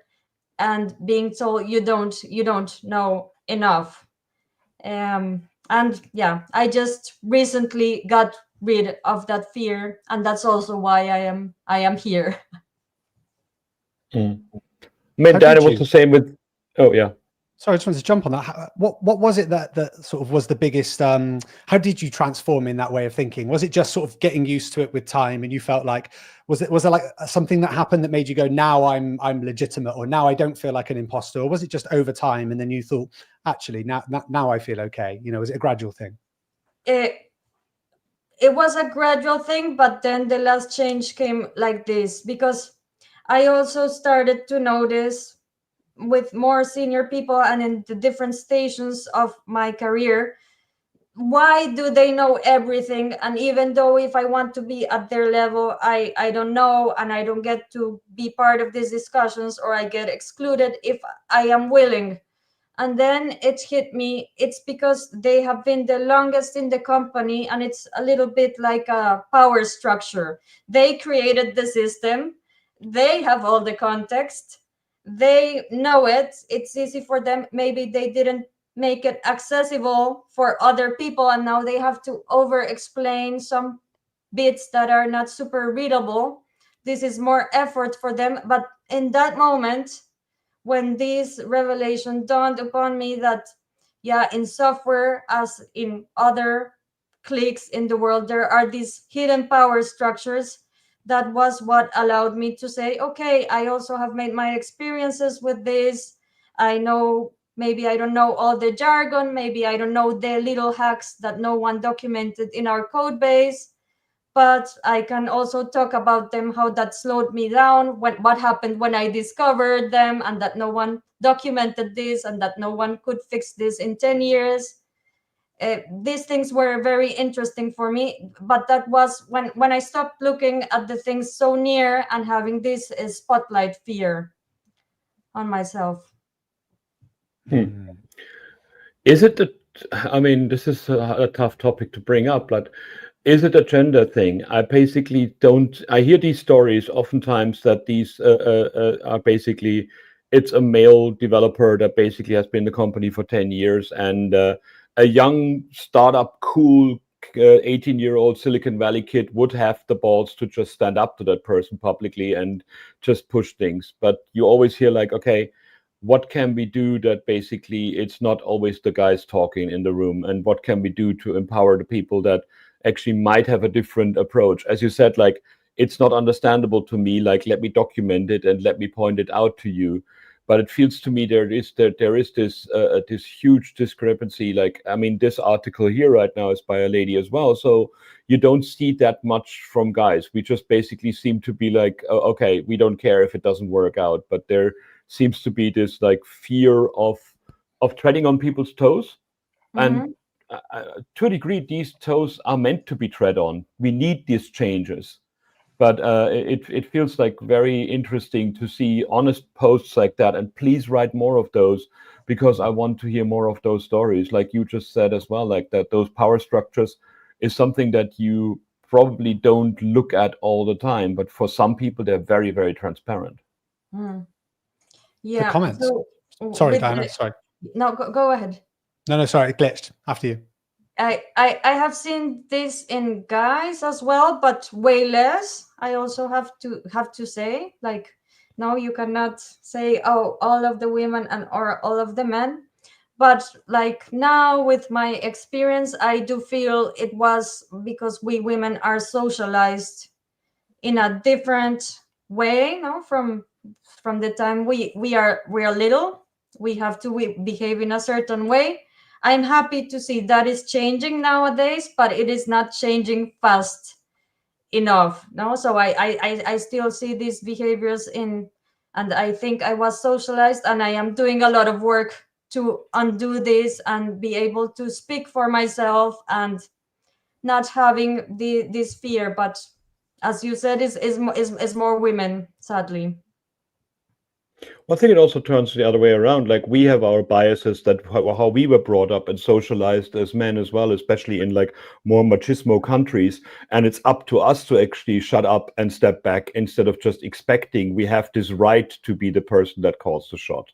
and being told you don't know enough. And yeah, I just recently got rid of that fear, and that's also why I am here. I mean, Dana was the same with. Oh yeah. Sorry, I just wanted to jump on that. What was it that sort of was the biggest? How did you transform in that way of thinking? Was it just sort of getting used to it with time, and you felt like was there like something that happened that made you go, now I'm legitimate, or now I don't feel like an imposter, or was it just over time and then you thought, actually now I feel okay? You know, was it a gradual thing? it was a gradual thing, but then the last change came like this, because I also started to notice with more senior people and in the different stations of my career, why do they know everything? And even though if I want to be at their level, I don't know, and I don't get to be part of these discussions, or I get excluded if I am willing. And then it hit me, it's because they have been the longest in the company, and it's a little bit like a power structure. They created the system, they have all the context, they know it, it's easy for them. Maybe they didn't make it accessible for other people, and now they have to over explain some bits that are not super readable. This is more effort for them. But in that moment, when this revelation dawned upon me that, yeah, in software as in other cliques in the world, there are these hidden power structures, that was what allowed me to say, okay, I also have made my experiences with this. I know, maybe I don't know all the jargon, maybe I don't know the little hacks that no one documented in our code base, but I can also talk about them, how that slowed me down, what happened when I discovered them, and that no one documented this, and that no one could fix this in 10 years. These things were very interesting for me, but that was when I stopped looking at the things so near and having this spotlight fear on myself. Is it I mean, this is a tough topic to bring up, but is it a gender thing? I basically don't. I hear these stories oftentimes that these are basically, it's a male developer that basically has been in the company for 10 years, and a young startup, cool 18-year-old Silicon Valley kid would have the balls to just stand up to that person publicly and just push things. But you always hear like, okay, what can we do that basically it's not always the guys talking in the room, and what can we do to empower the people that actually might have a different approach? As you said, like, it's not understandable to me, like, let me document it and let me point it out to you. But it feels to me there is this huge discrepancy. Like, I mean, this article here right now is by a lady as well, so you don't see that much from guys. We just basically seem to be like, oh, okay, we don't care if it doesn't work out. But there seems to be this like fear of treading on people's toes. And to a degree, these toes are meant to be tread on. We need these changes. But it feels like very interesting to see honest posts like that. And please write more of those, because I want to hear more of those stories. Like you just said as well, like that those power structures is something that you probably don't look at all the time. But for some people, they're very, very transparent. Yeah. The comments. So, Sorry, Diana. Sorry. No, go ahead. No, sorry, it glitched. After you. I have seen this in guys as well, but way less. I also have to say, like, no, you cannot say, oh, all of the women and or all of the men. But like now with my experience, I do feel it was because we women are socialized in a different way, no, from the time we are little. We have to behave in a certain way. I'm happy to see that is changing nowadays, but it is not changing fast enough. No, so I still see these behaviors in, and I think I was socialized, and I am doing a lot of work to undo this and be able to speak for myself and not having this fear. But as you said, is more women, sadly. Well, I think it also turns the other way around. Like, we have our biases, that how we were brought up and socialized as men as well, especially in like more machismo countries. And it's up to us to actually shut up and step back, instead of just expecting we have this right to be the person that calls the shot.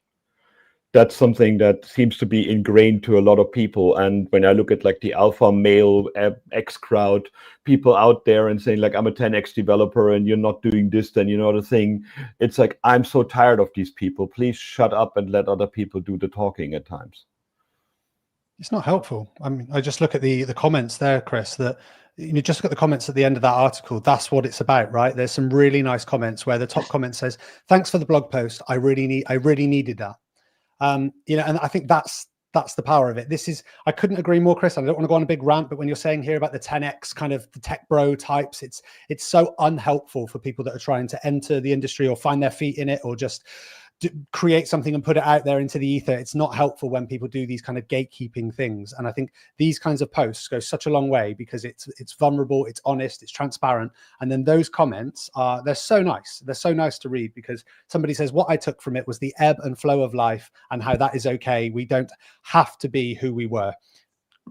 That's something that seems to be ingrained to a lot of people. And when I look at like the alpha male X crowd, people out there and saying like, I'm a 10X developer and you're not doing this, then you're not a thing. It's like, I'm so tired of these people. Please shut up and let other people do the talking at times. It's not helpful. I mean, I just look at the comments there, Chris, that you just look at the comments at the end of that article. That's what it's about, right? There's some really nice comments where the top comment says, thanks for the blog post. I really needed that. You know, and I think that's that's the power of it. I couldn't agree more, Chris. I don't want to go on a big rant, but when you're saying here about the 10x kind of the tech bro types, it's so unhelpful for people that are trying to enter the industry or find their feet in it, or just create something and put it out there into the ether. It's not helpful when people do these kind of gatekeeping things. And I think these kinds of posts go such a long way, because it's vulnerable, it's honest, it's transparent. And then those comments they're so nice. They're so nice to read, because somebody says, what I took from it was the ebb and flow of life and how that is okay. We don't have to be who we were.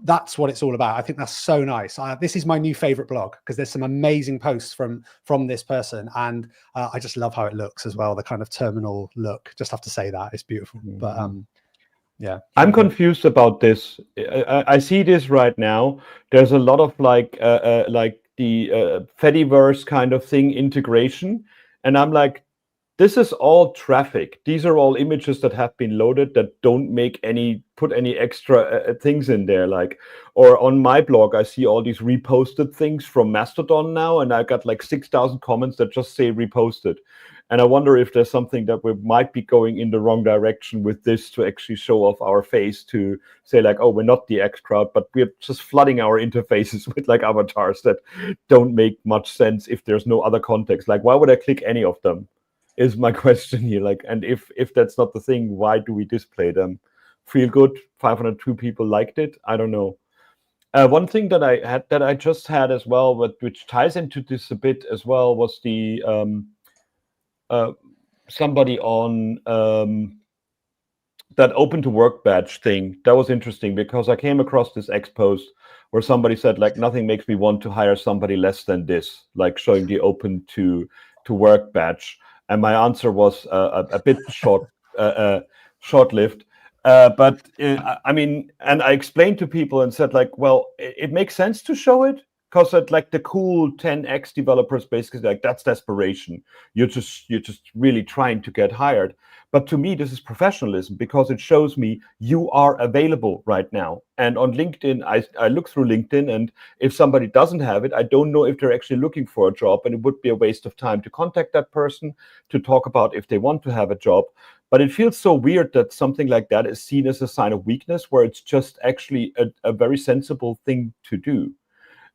That's what it's all about. I think that's so nice. This is my new favorite blog, because there's some amazing posts from this person, and I just love how it looks as well. The kind of terminal look. Just have to say that it's beautiful. But yeah, I'm confused about this. I see this right now. There's a lot of like the Fediverse kind of thing integration, and I'm like, this is all traffic. These are all images that have been loaded that don't put any extra things in there. Like, or on my blog, I see all these reposted things from Mastodon now, and I got like 6,000 comments that just say reposted. And I wonder if there's something that we might be going in the wrong direction with this, to actually show off our face, to say like, oh, we're not the X crowd, but we're just flooding our interfaces with like avatars that don't make much sense if there's no other context. Like, why would I click any of them? Is my question here. Like, and if that's not the thing, why do we display them? Feel good, 502 people liked it. I don't know. One thing that I just had as well, which ties into this a bit as well, was the somebody on that open to work badge thing. That was interesting, because I came across this X post where somebody said like, nothing makes me want to hire somebody less than this, like showing the open to work badge. And my answer was a bit short-lived. But I mean, and I explained to people and said like, well, it makes sense to show it, because like the cool 10x developers basically like, that's desperation. You're just really trying to get hired. But to me, this is professionalism, because it shows me you are available right now. And on LinkedIn, I look through LinkedIn, and if somebody doesn't have it, I don't know if they're actually looking for a job, and it would be a waste of time to contact that person to talk about if they want to have a job. But it feels so weird that something like that is seen as a sign of weakness, where it's just actually a very sensible thing to do.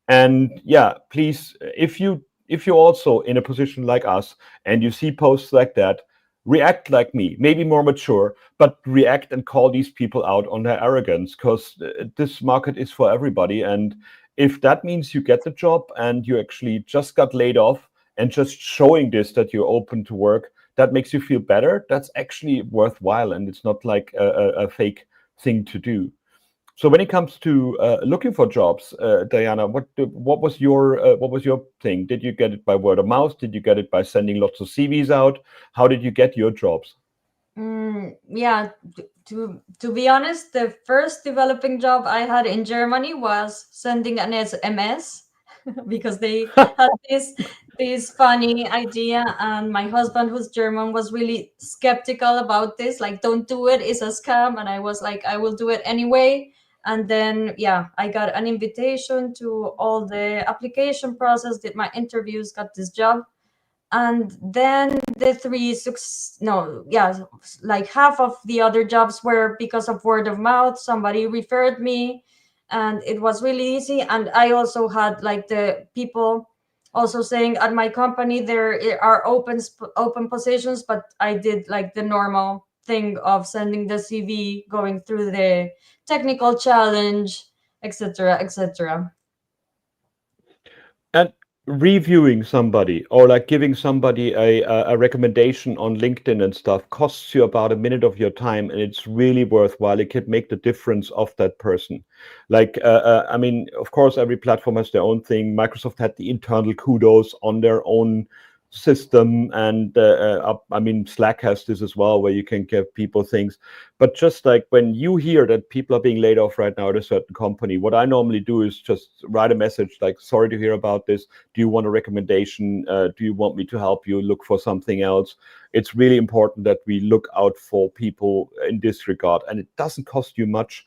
And yeah, please, if you're also in a position like us and you see posts like that, react like me, maybe more mature, but react and call these people out on their arrogance, because this market is for everybody. And if that means you get the job and you actually just got laid off, and just showing this, that you're open to work, that makes you feel better, that's actually worthwhile, and it's not like a fake thing to do. So when it comes to looking for jobs, Dayana, what was your thing? Did you get it by word of mouth? Did you get it by sending lots of CVs out? How did you get your jobs? Yeah, to be honest, the first developing job I had in Germany was sending an SMS because they had this funny idea, and my husband, who's German, was really skeptical about this. Like, don't do it, it's a scam. And I was like, I will do it anyway. And then, yeah, I got an invitation to all the application process, did my interviews, got this job. And then like half of the other jobs were because of word of mouth. Somebody referred me, and it was really easy. And I also had like the people also saying at my company there are open positions, but I did like the normal thing of sending the CV, going through the technical challenge, etc., etc. And reviewing somebody, or like giving somebody a recommendation on LinkedIn and stuff, costs you about a minute of your time, and it's really worthwhile. It could make the difference of that person. Like, I mean, of course, every platform has their own thing. Microsoft had the internal kudos on their own system, and I mean, Slack has this as well, where you can give people things. But just like when you hear that people are being laid off right now at a certain company, what I normally do is just write a message like, sorry to hear about this. Do you want a recommendation? Do you want me to help you look for something else? It's really important that we look out for people in this regard, and it doesn't cost you much.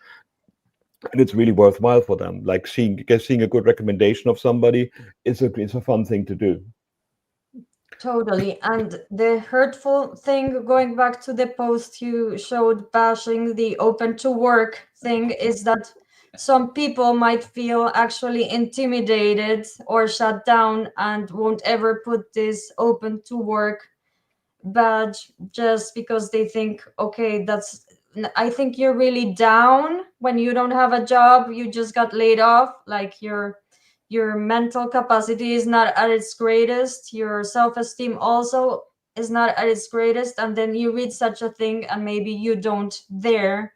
And it's really worthwhile for them. Like seeing a good recommendation of somebody is a fun thing to do. Totally. And the hurtful thing, going back to the post you showed bashing the open to work thing, is that some people might feel actually intimidated or shut down and won't ever put this open to work badge just because they think, okay, I think you're really down when you don't have a job, you just got laid off, like your mental capacity is not at its greatest, your self-esteem also is not at its greatest, and then you read such a thing and maybe you don't dare,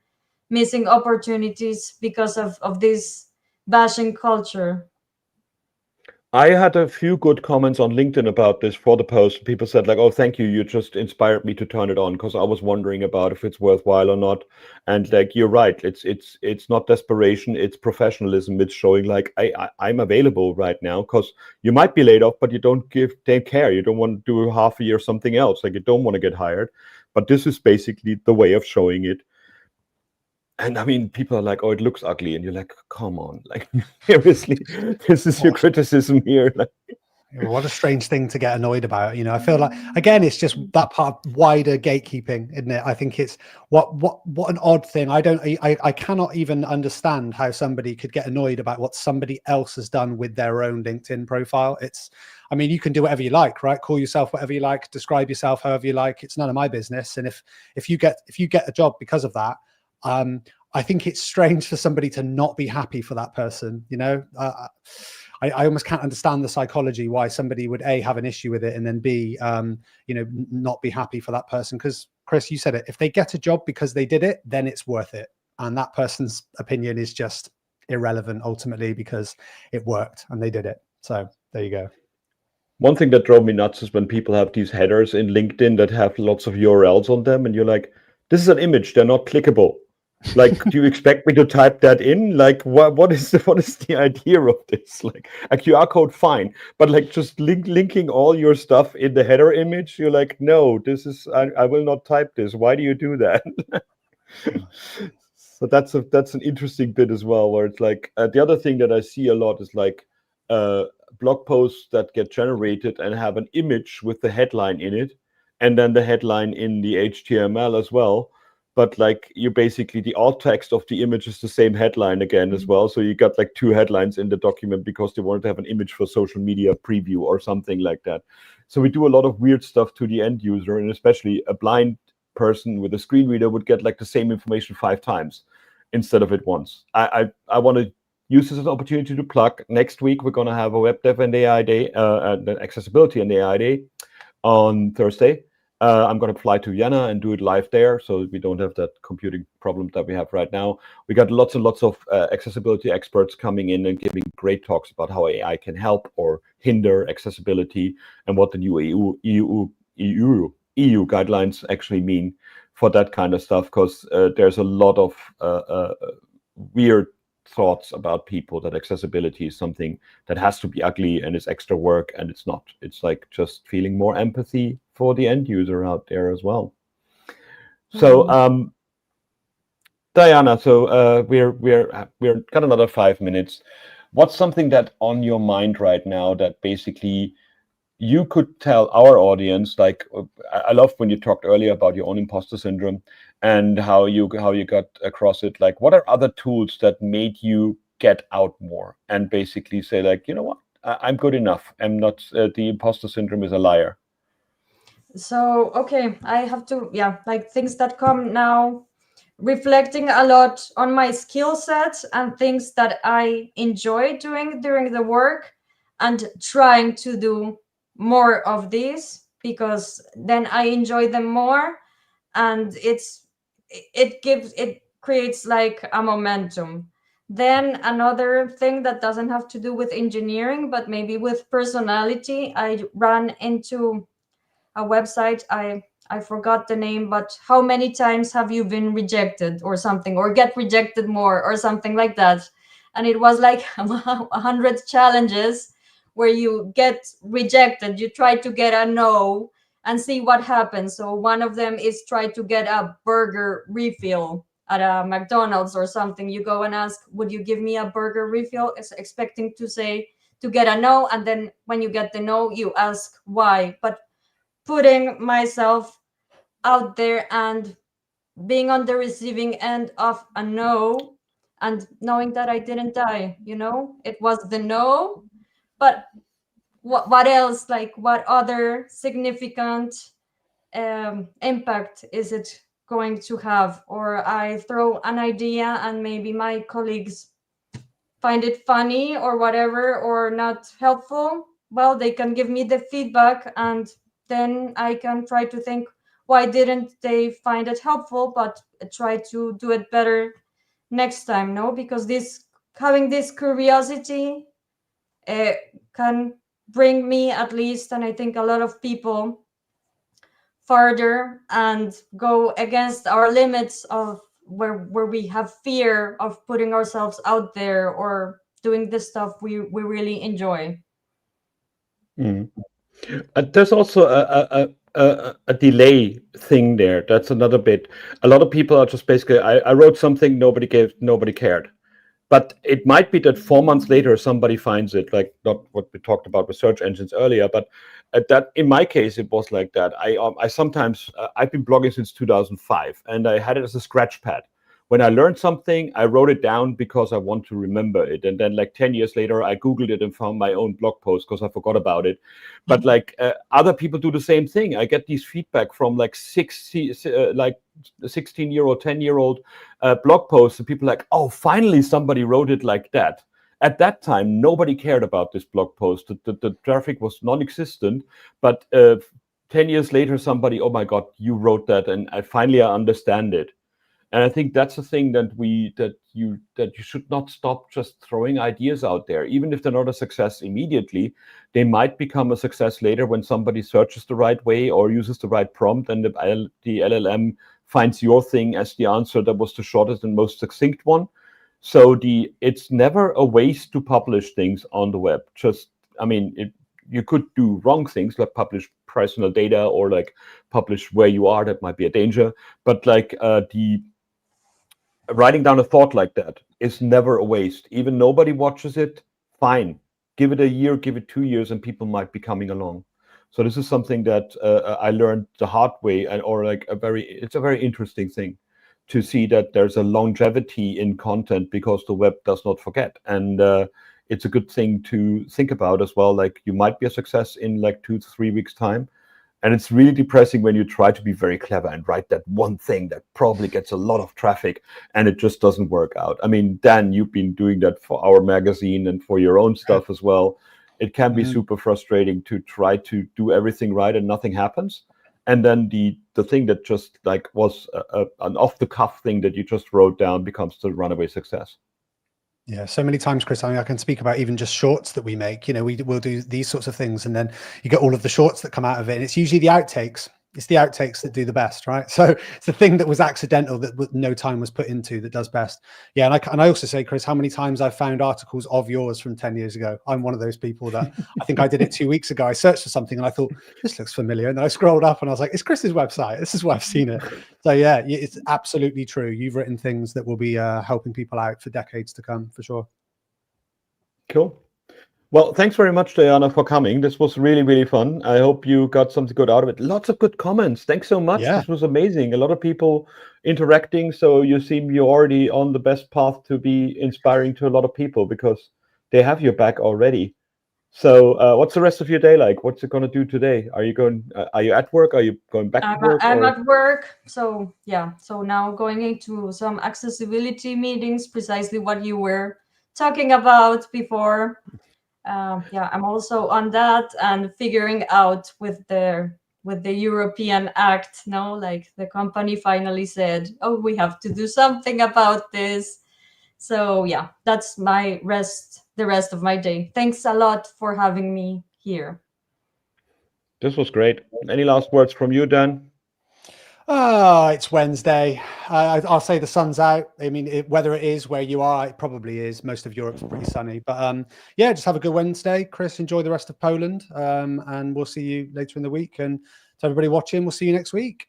missing opportunities because of this bashing culture. I had a few good comments on LinkedIn about this for the post. People said like, "Oh, thank you. You just inspired me to turn it on because I was wondering about if it's worthwhile or not." And like, you're right. It's not desperation. It's professionalism. It's showing like I'm available right now because you might be laid off, but you don't care. You don't want to do half a year something else. Like you don't want to get hired. But this is basically the way of showing it. And I mean, people are like, "Oh, it looks ugly," and you're like, "Come on, like seriously, this is your criticism here." Like, What a strange thing to get annoyed about. I feel like, again, it's just that part of wider gatekeeping, isn't it? I think it's what an odd thing. I cannot even understand how somebody could get annoyed about what somebody else has done with their own LinkedIn profile. I mean, you can do whatever you like, right? Call yourself whatever you like, describe yourself however you like. It's none of my business. And if you get a job because of that, I think it's strange for somebody to not be happy for that person. I almost can't understand the psychology why somebody would A, have an issue with it, and then B, not be happy for that person. Because Chris, you said it, if they get a job because they did it, then it's worth it. And that person's opinion is just irrelevant ultimately because it worked and they did it. So there you go. one thing that drove me nuts is when people have these headers in LinkedIn that have lots of URLs on them, and you're like, "This is an image; they're not clickable." Like, do you expect me to type that in? Like, what is the idea of this? Like, a QR code, fine, but like just linking all your stuff in the header image, you're like, no, this is I will not type this. Why do you do that? So that's an interesting bit as well, where it's like the other thing that I see a lot is like uh, blog posts that get generated and have an image with the headline in it, and then the headline in the HTML as well, but like you basically the alt text of the image is the same headline again as well. So you got like two headlines in the document because they wanted to have an image for social media preview or something like that. So we do a lot of weird stuff to the end user, and especially a blind person with a screen reader would get like the same information 5 times instead of it once. I want to use this as an opportunity to plug. Next week we're going to have a web dev and AI day, the accessibility and AI day on Thursday. I'm going to fly to Vienna and do it live there, so we don't have that computing problem that we have right now. We got lots and lots of accessibility experts coming in and giving great talks about how AI can help or hinder accessibility and what the new EU guidelines actually mean for that kind of stuff. Because there's a lot of weird thoughts about people that accessibility is something that has to be ugly and it's extra work, and it's not. It's like just feeling more empathy for the end user out there as well. So Dayana, so we're got another 5 minutes. What's something that on your mind right now that basically you could tell our audience? Like, I love when you talked earlier about your own imposter syndrome and how you got across it. Like, what are other tools that made you get out more and basically say, like, you know what, I'm good enough. I'm not. The imposter syndrome is a liar. So, okay, I have to, like things that come now, reflecting a lot on my skill set and things that I enjoy doing during the work, and trying to do more of these because then I enjoy them more, and it creates like a momentum. Then another thing that doesn't have to do with engineering but maybe with personality, I ran into a website. I forgot the name, but how many times have you been rejected or something, or get rejected more or something like that? And it was like 100 challenges where you get rejected, you try to get a no and see what happens. So one of them is try to get a burger refill at a McDonald's or something. You go and ask, would you give me a burger refill? It's expecting to to get a no, and then when you get the no, you ask why. But putting myself out there and being on the receiving end of a no and knowing that I didn't die, it was the no, but what else, like what other significant impact is it going to have? Or I throw an idea and maybe my colleagues find it funny or whatever, or not helpful. Well, they can give me the feedback, and then I can try to think, why didn't they find it helpful, but try to do it better next time. No, because having this curiosity can bring me, at least, and I think a lot of people, farther and go against our limits of where we have fear of putting ourselves out there or doing the stuff we really enjoy. There's also a delay thing there. That's another bit. A lot of people are just basically, I wrote something, nobody cared. But it might be that 4 months later somebody finds it, like not what we talked about with search engines earlier, but that in my case it was like that. I sometimes I've been blogging since 2005, and I had it as a scratch pad. When I learned something, I wrote it down because I want to remember it. And then like 10 years later, I Googled it and found my own blog post because I forgot about it. But like other people do the same thing. I get these feedback from like 16-year-old, 10-year-old blog posts, and people like, oh, finally somebody wrote it like that. At that time, nobody cared about this blog post. The traffic was non-existent. But 10 years later, somebody, oh my God, you wrote that, and I understand it. And I think that's the thing that you should not stop just throwing ideas out there. Even if they're not a success immediately, they might become a success later when somebody searches the right way or uses the right prompt, and the LLM finds your thing as the answer that was the shortest and most succinct one. So it's never a waste to publish things on the web. You could do wrong things like publish personal data or like publish where you are. That might be a danger. But like writing down a thought like that is never a waste. Even nobody watches it, fine. Give it a year, give it 2 years, and people might be coming along. So this is something that I learned the hard way, it's a very interesting thing to see that there's a longevity in content because the web does not forget. And it's a good thing to think about as well. Like you might be a success in like 2 to 3 weeks time. And it's really depressing when you try to be very clever and write that one thing that probably gets a lot of traffic and it just doesn't work out. I mean, Dan, you've been doing that for our magazine and for your own stuff as well. It can be super frustrating to try to do everything right and nothing happens. And then the thing that just like was an off-the-cuff thing that you just wrote down becomes the runaway success. Yeah, so many times, Chris, I mean, I can speak about even just shorts that we make. We'll do these sorts of things, and then you get all of the shorts that come out of it, and it's usually the outtakes. It's the outtakes that do the best, right? So it's the thing that was accidental that no time was put into that does best. Yeah, and I also say, Chris, how many times I've found articles of yours from 10 years ago. I'm one of those people that I think I did it 2 weeks ago. I searched for something and I thought, this looks familiar. And then I scrolled up and I was like, it's Chris's website. This is where I've seen it. So yeah, it's absolutely true. You've written things that will be helping people out for decades to come, for sure. Cool. Well, thanks very much, Dayana, for coming. This was really, really fun. I hope you got something good out of it. Lots of good comments. Thanks so much. Yeah. This was amazing. A lot of people interacting. So you seem you're already on the best path to be inspiring to a lot of people because they have your back already. So what's the rest of your day like? What's it going to do today? Are you at work? Are you going back to work? I'm at work. So yeah. So now going into some accessibility meetings, precisely what you were talking about before. Yeah, I'm also on that and figuring out with the European Act, like the company finally said, oh, we have to do something about this. So yeah, that's the rest of my day. Thanks a lot for having me here. This was great. Any last words from you, Dan? Oh, it's Wednesday. I'll say the sun's out. I mean, whether it is where you are, it probably is. Most of Europe's pretty sunny. But yeah, just have a good Wednesday. Chris, enjoy the rest of Poland. And we'll see you later in the week. And to everybody watching, we'll see you next week.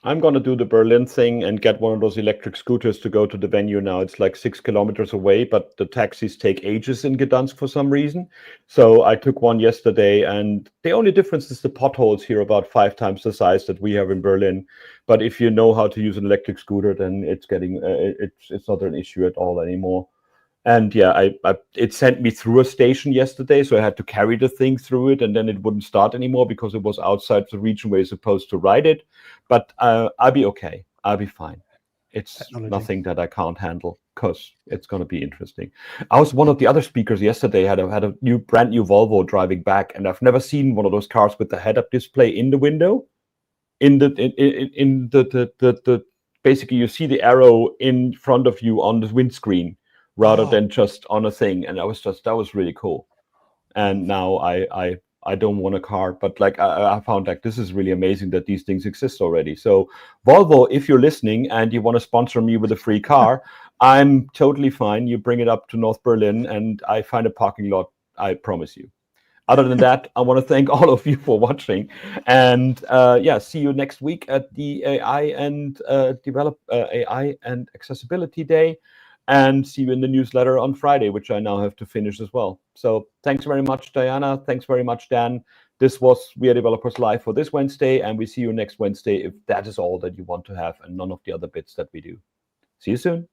I'm going to do the Berlin thing and get one of those electric scooters to go to the venue now. It's like 6 kilometers away, but the taxis take ages in Gdansk for some reason. So I took one yesterday, and the only difference is the potholes here about 5 times the size that we have in Berlin. But if you know how to use an electric scooter, then it's getting it's not an issue at all anymore. And yeah, it sent me through a station yesterday, so I had to carry the thing through it, and then it wouldn't start anymore because it was outside the region where you're supposed to ride it. But I'll be okay. I'll be fine. It's Technology. nothing that I can't handle because it's going to be interesting. I was one of the other speakers yesterday. Had a brand new Volvo driving back, and I've never seen one of those cars with the head-up display in the window. In the basically you see the arrow in front of you on the windscreen, rather than just on a thing. And that was really cool. And now I don't want a car, but like I found like this is really amazing that these things exist already. So Volvo, if you're listening and you want to sponsor me with a free car, I'm totally fine. You bring it up to North Berlin and I find a parking lot, I promise you. Other than that, I want to thank all of you for watching, and yeah, see you next week at the AI and AI and Accessibility Day. And see you in the newsletter on Friday, which I now have to finish as well. So thanks very much, Dayana. Thanks very much, Dan. This was WeAreDevelopers Live for this Wednesday, and we see you next Wednesday if that is all that you want to have and none of the other bits that we do. See you soon.